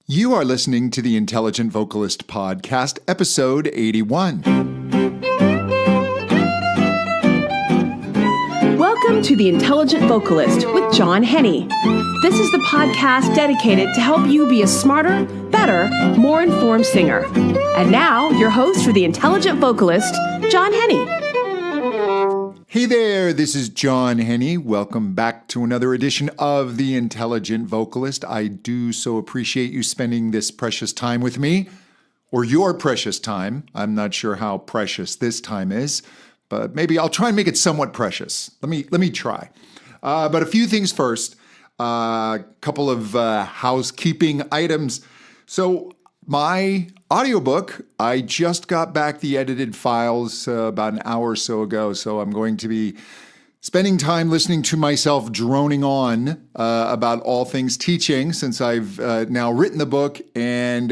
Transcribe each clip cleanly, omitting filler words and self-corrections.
You are listening to the Intelligent Vocalist Podcast, episode 81. Welcome to the Intelligent Vocalist with John Henny. This is the podcast dedicated to help you be a smarter, better, more informed singer. And now, your host for the Intelligent Vocalist, John Henny. Hey there, this is John Henny. Welcome back to another edition of The Intelligent Vocalist. I do so appreciate you spending this precious time with me, or your precious time. I'm not sure how precious this time is, but maybe I'll try and make it somewhat precious. Let me try. But a few things first. A couple of housekeeping items. So my audiobook, I just got back the edited files about an hour or so ago, so I'm going to be spending time listening to myself droning on about all things teaching, since I've now written the book and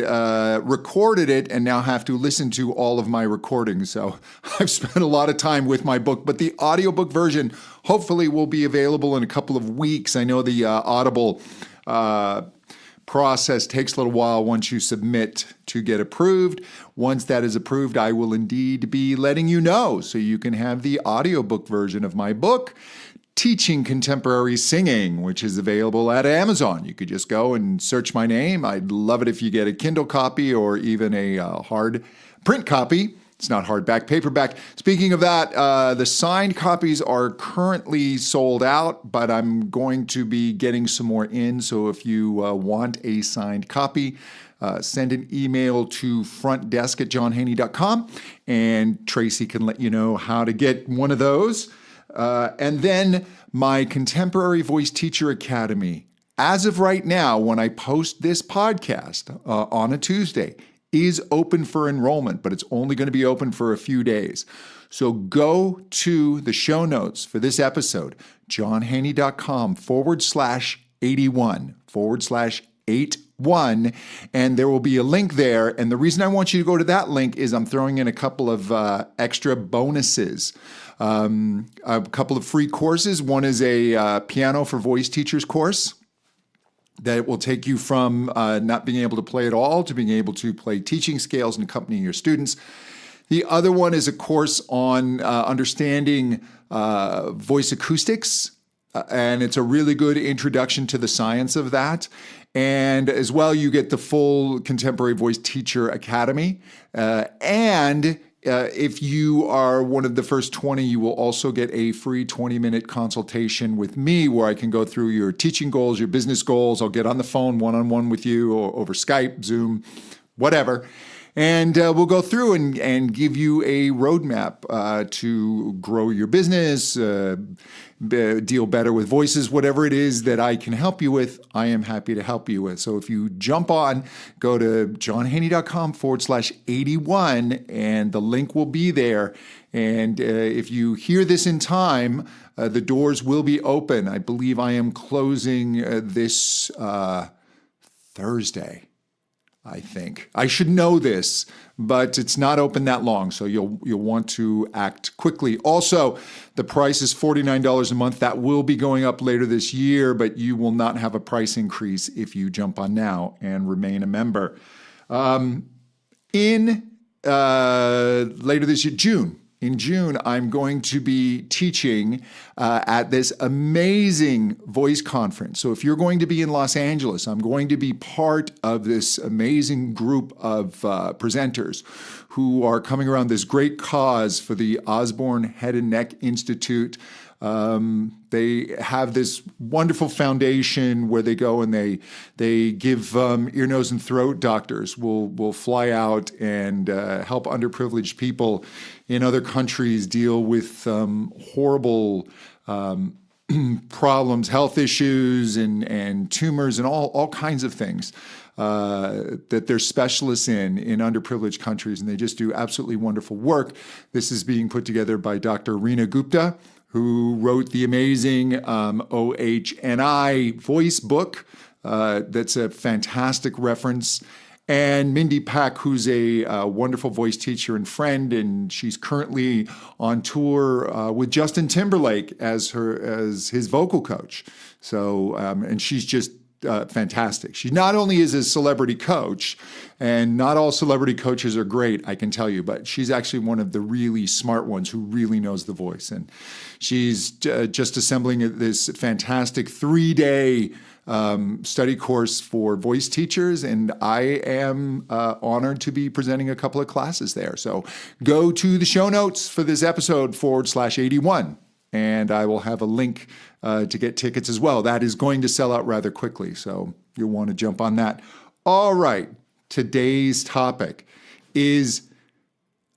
recorded it and now have to listen to all of my recordings. So I've spent a lot of time with my book, but the audiobook version hopefully will be available in a couple of weeks. I know the Audible process takes a little while once you submit to get approved. Once that is approved, I will indeed be letting you know so you can have the audiobook version of my book, Teaching Contemporary Singing, which is available at Amazon. You could just go and search my name. I'd love it if you get a Kindle copy or even a hard print copy. It's not hardback, paperback. Speaking of that, the signed copies are currently sold out, but I'm going to be getting some more in. So if you want a signed copy, send an email to frontdesk@johnhaney.com, and Tracy can let you know how to get one of those. And then my Contemporary Voice Teacher Academy, as of right now, when I post this podcast on a Tuesday, is open for enrollment, but it's only going to be open for a few days. So go to the show notes for this episode, johnhaney.com/81/81, and there will be a link there. And the reason I want you to go to that link is I'm throwing in a couple of extra bonuses. A couple of free courses. One is a piano for voice teachers course that will take you from not being able to play at all to being able to play teaching scales and accompanying your students. The other one is a course on understanding voice acoustics, and it's a really good introduction to the science of that. And as well, you get the full Contemporary Voice Teacher Academy. If you are one of the first 20, you will also get a free 20-minute consultation with me where I can go through your teaching goals, your business goals. I'll get on the phone one-on-one with you or over Skype, Zoom, whatever. And we'll go through and give you a roadmap to grow your business, deal better with voices, whatever it is that I can help you with, I am happy to help you with. So if you jump on, go to johnhaney.com/81, and the link will be there. And if you hear this in time, the doors will be open. I believe I am closing this Thursday. I think. I should know this, but it's not open that long, so you'll want to act quickly. Also, the price is $49 a month. That will be going up later this year, but you will not have a price increase if you jump on now and remain a member. Later this year, June. In June, I'm going to be teaching at this amazing voice conference. So if you're going to be in Los Angeles, I'm going to be part of this amazing group of presenters who are coming around this great cause for the Osborne Head and Neck Institute. They have this wonderful foundation where they go and they give ear, nose, and throat doctors will fly out and help underprivileged people in other countries deal with horrible problems, health issues, and tumors, and all kinds of things that they're specialists in underprivileged countries, and they just do absolutely wonderful work. This is being put together by Dr. Reena Gupta, who wrote the amazing OHNI voice book. That's a fantastic reference. And Mindy Pack, who's a wonderful voice teacher and friend, and she's currently on tour with Justin Timberlake as his vocal coach. So, and she's just fantastic. She not only is a celebrity coach, and not all celebrity coaches are great, I can tell you, but she's actually one of the really smart ones who really knows the voice. And she's just assembling this fantastic 3-day study course for voice teachers, and I am honored to be presenting a couple of classes there. So go to the show notes for this episode /81, and I will have a link to get tickets as well. That is going to sell out rather quickly, so you'll want to jump on that. All right, today's topic is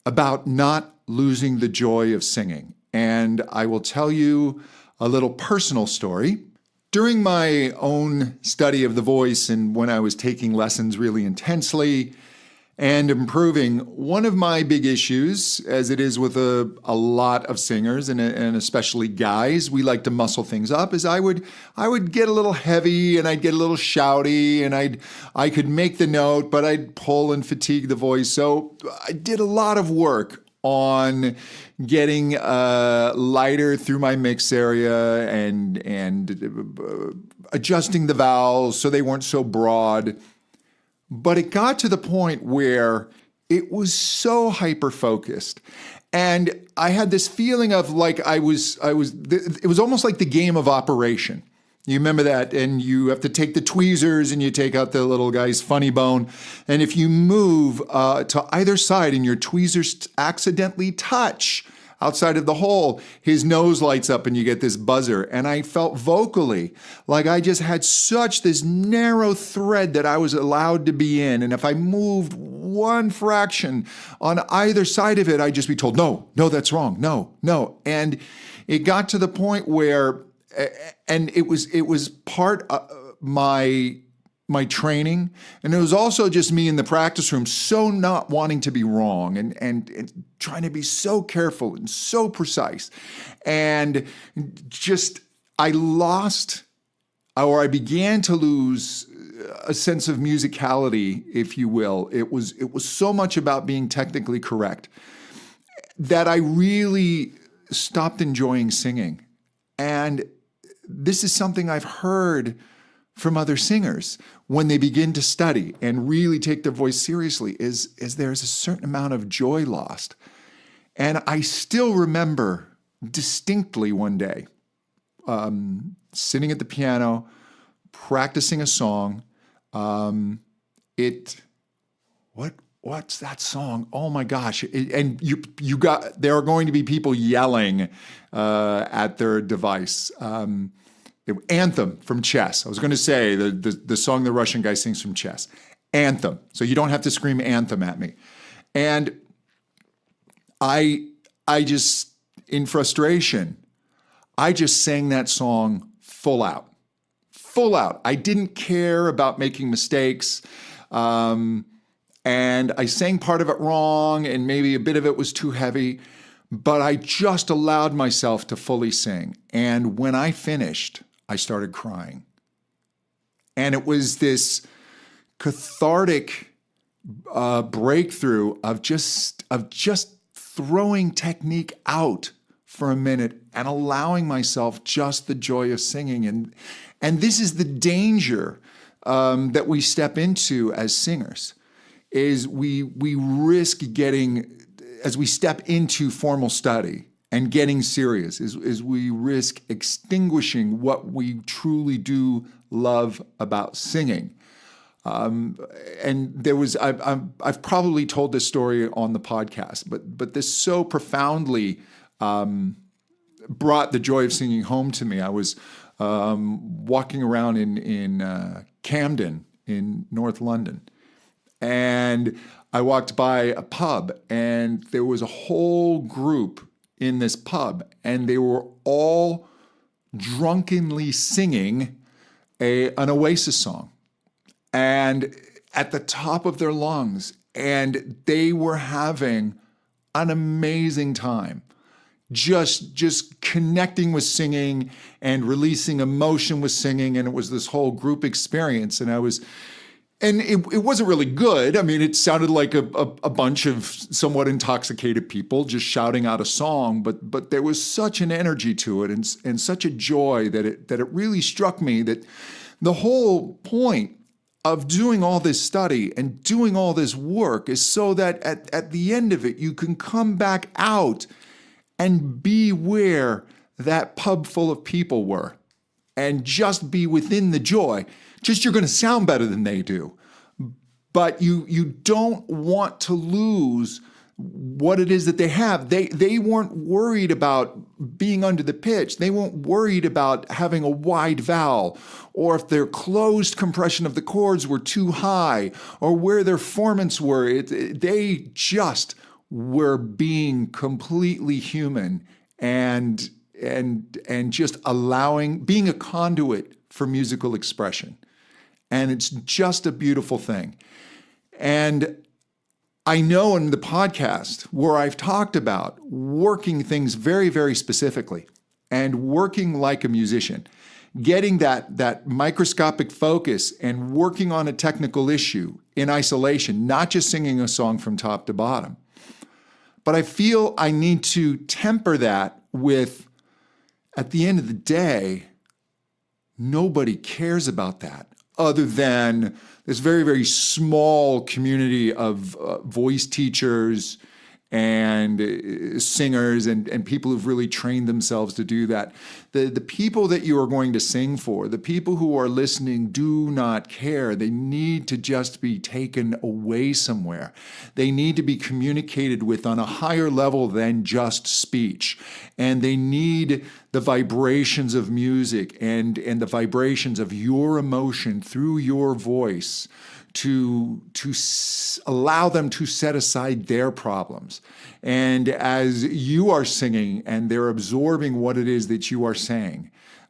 about not losing the joy of singing, and I will tell you a little personal story. During my own study of the voice and when I was taking lessons really intensely and improving, one of my big issues, as it is with a lot of singers and especially guys, we like to muscle things up, is I would get a little heavy and I'd get a little shouty and I could make the note, but I'd pull and fatigue the voice. So I did a lot of work on getting lighter through my mix area and adjusting the vowels so they weren't so broad. But it got to the point where it was so hyper-focused. And I had this feeling of like it was almost like the game of Operation. You remember that? And you have to take the tweezers and you take out the little guy's funny bone. And if you move to either side and your tweezers accidentally touch outside of the hole, his nose lights up and you get this buzzer. And I felt vocally like I just had such this narrow thread that I was allowed to be in. And if I moved one fraction on either side of it, I'd just be told, no, that's wrong. No. And it got to the point where, and it was part of my training, and it was also just me in the practice room, so not wanting to be wrong and trying to be so careful and so precise, and just I began to lose a sense of musicality, if you will. It was so much about being technically correct that I really stopped enjoying singing. And this is something I've heard from other singers when they begin to study and really take their voice seriously, is there's a certain amount of joy lost. And I still remember distinctly one day sitting at the piano, practicing a song. What's that song? Oh my gosh. And there are going to be people yelling at their device. Anthem from Chess. I was going to say the song the Russian guy sings from Chess. Anthem. So you don't have to scream Anthem at me. And I just, in frustration, I just sang that song full out. I didn't care about making mistakes. And I sang part of it wrong, and maybe a bit of it was too heavy, but I just allowed myself to fully sing. And when I finished, I started crying. And it was this cathartic breakthrough of just throwing technique out for a minute and allowing myself just the joy of singing. And this is the danger that we step into as singers, is we risk getting, as we step into formal study and getting serious, is we risk extinguishing what we truly do love about singing. And there was, I've probably told this story on the podcast, but this so profoundly brought the joy of singing home to me. I was walking around in Camden in North London, and I walked by a pub, and there was a whole group in this pub, and they were all drunkenly singing an Oasis song, and at the top of their lungs, and they were having an amazing time, just connecting with singing and releasing emotion with singing, and it was this whole group experience, and it wasn't really good. I mean, it sounded like a bunch of somewhat intoxicated people just shouting out a song, but there was such an energy to it and such a joy that it really struck me that The whole point of doing all this study and doing all this work is so that at the end of it, you can come back out and be where that pub full of people were and just be within the joy. Just you're going to sound better than they do. But you don't want to lose what it is that they have. They weren't worried about being under the pitch. They weren't worried about having a wide vowel, or if their closed compression of the chords were too high, or where their formants were. They just were being completely human and just being a conduit for musical expression. And it's just a beautiful thing. And I know in the podcast where I've talked about working things very, very specifically and working like a musician, getting that microscopic focus and working on a technical issue in isolation, not just singing a song from top to bottom. But I feel I need to temper that with, at the end of the day, nobody cares about that other than this very, very small community of voice teachers and singers and people who've really trained themselves to do that. The people that you are going to sing for, the people who are listening do not care. They need to just be taken away somewhere. They need to be communicated with on a higher level than just speech. And they need the vibrations of music and the vibrations of your emotion through your voice to allow them to set aside their problems. And as you are singing and they're absorbing what it is that you are saying,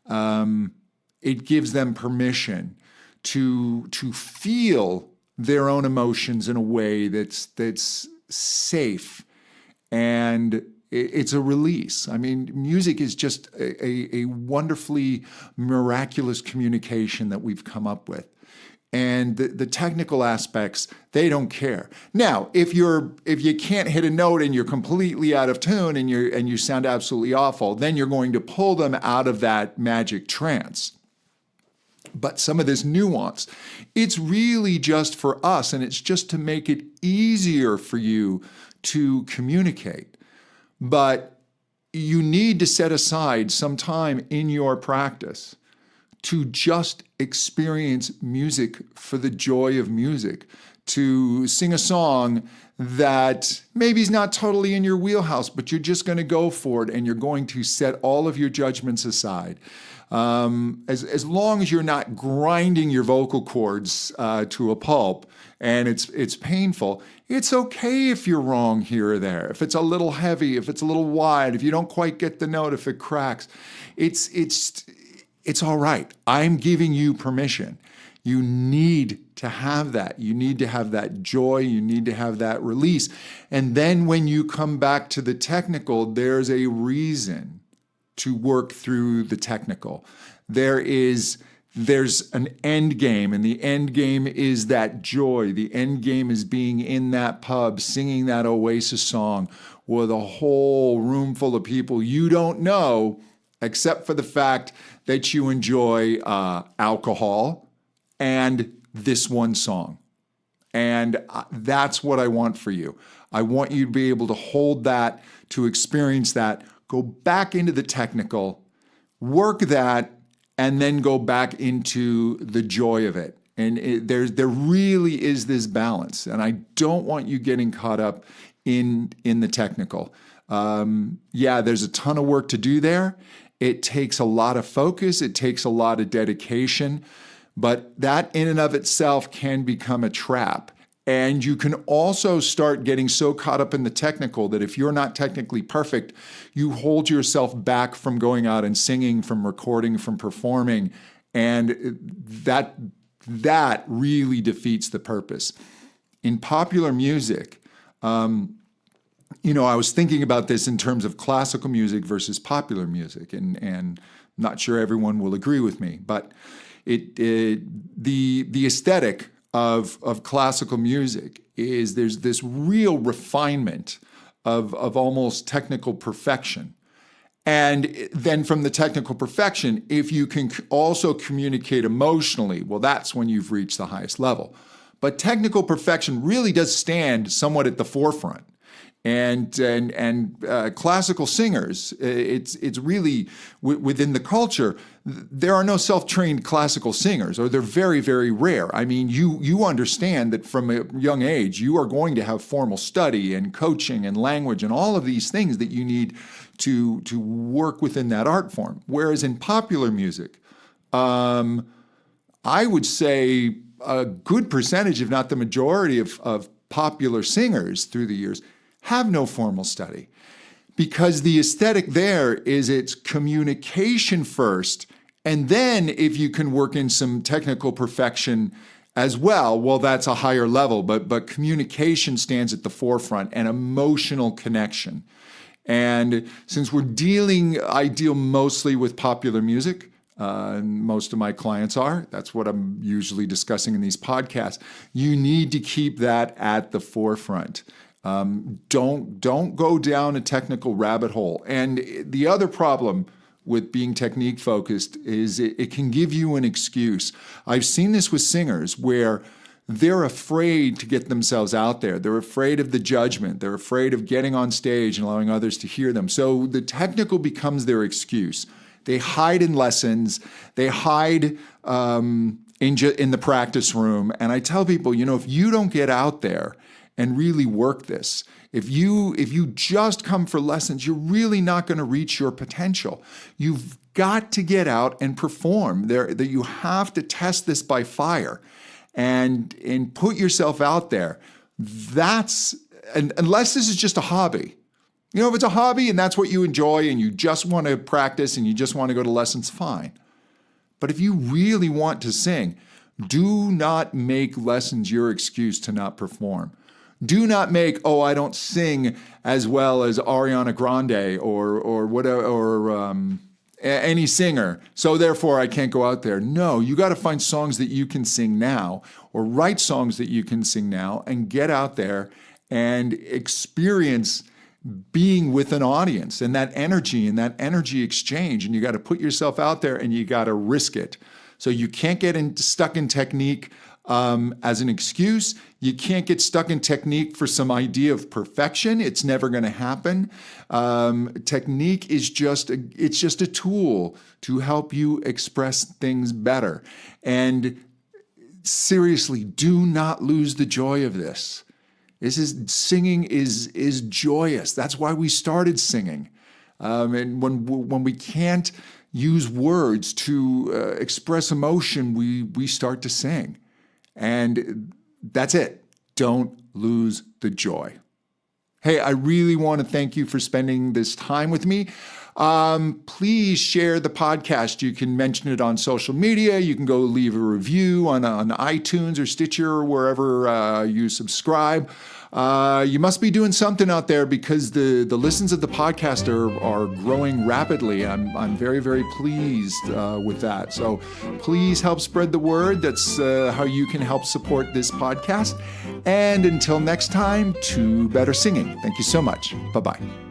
it gives them permission to feel their own emotions in a way that's safe, and it's a release. I mean, music is just a wonderfully miraculous communication that we've come up with. And the technical aspects, they don't care. Now, if you can't hit a note and you're completely out of tune and you sound absolutely awful, then you're going to pull them out of that magic trance. But some of this nuance, it's really just for us, and it's just to make it easier for you to communicate. But you need to set aside some time in your practice to just experience music for the joy of music, to sing a song that maybe is not totally in your wheelhouse, but you're just going to go for it and you're going to set all of your judgments aside. As long as you're not grinding your vocal cords to a pulp and it's painful, it's okay if you're wrong here or there. If it's a little heavy, if it's a little wide, if you don't quite get the note, if it cracks, it's all right. I'm giving you permission. You need to have that. You need to have that joy. You need to have that release. And then when you come back to the technical, there's a reason to work through the technical. There's an end game, and the end game is that joy. The end game is being in that pub, singing that Oasis song with a whole room full of people you don't know, except for the fact that you enjoy alcohol and this one song. And that's what I want for you. I want you to be able to hold that, to experience that, go back into the technical, work that, and then go back into the joy of it. And there really is this balance. And I don't want you getting caught up in the technical. There's a ton of work to do there. It takes a lot of focus. It takes a lot of dedication. But that in and of itself can become a trap. And you can also start getting so caught up in the technical that if you're not technically perfect, you hold yourself back from going out and singing, from recording, from performing. And that really defeats the purpose. In popular music, I was thinking about this in terms of classical music versus popular music, and I'm not sure everyone will agree with me, but the aesthetic of classical music is there's this real refinement of almost technical perfection. And then from the technical perfection, if you can also communicate emotionally, well, that's when you've reached the highest level. But technical perfection really does stand somewhat at the forefront. And classical singers, it's really within the culture. There are no self-trained classical singers, or they're very, very rare. I mean, you understand that from a young age, you are going to have formal study and coaching and language and all of these things that you need to work within that art form. Whereas in popular music, I would say a good percentage, if not the majority of popular singers through the years, have no formal study, because the aesthetic there is it's communication first, and then if you can work in some technical perfection as well, that's a higher level, but communication stands at the forefront, and emotional connection. And since I deal mostly with popular music, and most of my clients are, that's what I'm usually discussing in these podcasts, you need to keep that at the forefront. Don't go down a technical rabbit hole. And the other problem with being technique focused is it can give you an excuse. I've seen this with singers where they're afraid to get themselves out there. They're afraid of the judgment. They're afraid of getting on stage and allowing others to hear them. So the technical becomes their excuse. They hide in lessons. They hide in the practice room. And I tell people, if you don't get out there and really work this, if you just come for lessons, you're really not going to reach your potential. You've got to get out and perform. That you have to test this by fire and put yourself out there. Unless this is just a hobby. If it's a hobby and that's what you enjoy and you just want to practice and you just want to go to lessons, fine. But if you really want to sing, do not make lessons your excuse to not perform. Do not make, I don't sing as well as Ariana Grande or whatever, or any singer, so therefore I can't go out there. No, you got to find songs that you can sing now, or write songs that you can sing now, and get out there and experience being with an audience and that energy exchange. And you got to put yourself out there and you got to risk it. So you can't get stuck in technique as an excuse. You can't get stuck in technique for some idea of perfection. It's never going to happen. Technique is just a tool to help you express things better. And seriously, do not lose the joy of this. Singing is joyous. That's why we started singing. And when we can't use words to express emotion, we start to sing. And that's it. Don't lose the joy. Hey, I really want to thank you for spending this time with me. Please share the podcast. You can mention it on social media. You can go leave a review on iTunes or Stitcher or wherever you subscribe. You must be doing something out there, because the listens of the podcast are growing rapidly. I'm very, very pleased with that. So please help spread the word. That's how you can help support this podcast. And until next time, to better singing. Thank you so much. Bye-bye.